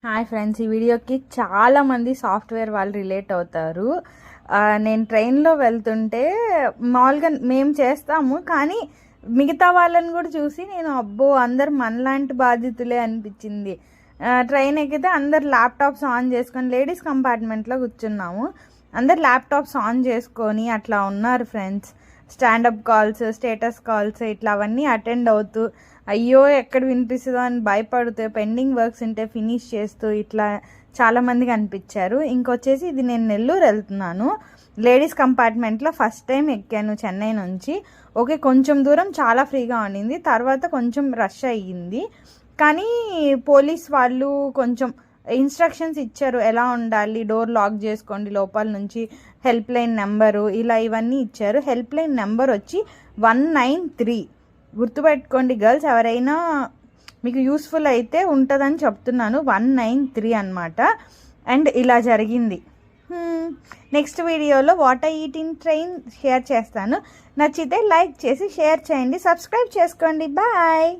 Hi friends, ఈ వీడియోకి చాలామంది సాఫ్ట్వేర్ వాళ్ళు రిలేట్ అవుతారు. నేను ట్రైన్లో వెళ్తుంటే మామూలుగా మేము చేస్తాము, కానీ మిగతా వాళ్ళని కూడా చూసి నేను అబ్బో అందరు మనలాంటి బాధితులే అనిపించింది. ట్రైన్ ఎక్కితే అందరు ల్యాప్టాప్స్ ఆన్ చేసుకొని లేడీస్ కంపార్ట్మెంట్లో కూర్చున్నాము. అందరు ల్యాప్టాప్స్ ఆన్ చేసుకొని అట్లా ఉన్నారు friends. Standup calls, status calls ఇట్లా అవన్నీ అటెండ్ అవుతూ అయ్యో ఎక్కడ వినిపిస్తుందో అని భయపడుతూ పెండింగ్ వర్క్స్ ఉంటే ఫినిష్ చేస్తూ ఇట్లా చాలామంది కనిపించారు. ఇంకొచ్చేసి ఇది నేను నెల్లూరు వెళ్తున్నాను. లేడీస్ కంపార్ట్మెంట్లో ఫస్ట్ టైం ఎక్కాను చెన్నై నుంచి. ఓకే, కొంచెం దూరం చాలా ఫ్రీగా ఉండింది, తర్వాత కొంచెం రష్ అయ్యింది. కానీ పోలీస్ వాళ్ళు కొంచెం ఇన్స్ట్రక్షన్స్ ఇచ్చారు, ఎలా ఉండాలి, డోర్ లాక్ చేసుకోండి లోపల నుంచి, హెల్ప్ లైన్ నెంబరు ఇలా ఇవన్నీ ఇచ్చారు. హెల్ప్ లైన్ నెంబర్ వచ్చి 193. గుర్తుపెట్టుకోండి గర్ల్స్, ఎవరైనా మీకు యూస్ఫుల్ అయితే ఉంటుందని చెప్తున్నాను. 193 అనమాట. అండ్ ఇలా జరిగింది. నెక్స్ట్ వీడియోలో what I eat in train share చేస్తాను. నచ్చితే లైక్ చేసి షేర్ చేయండి, సబ్స్క్రైబ్ చేసుకోండి. బాయ్.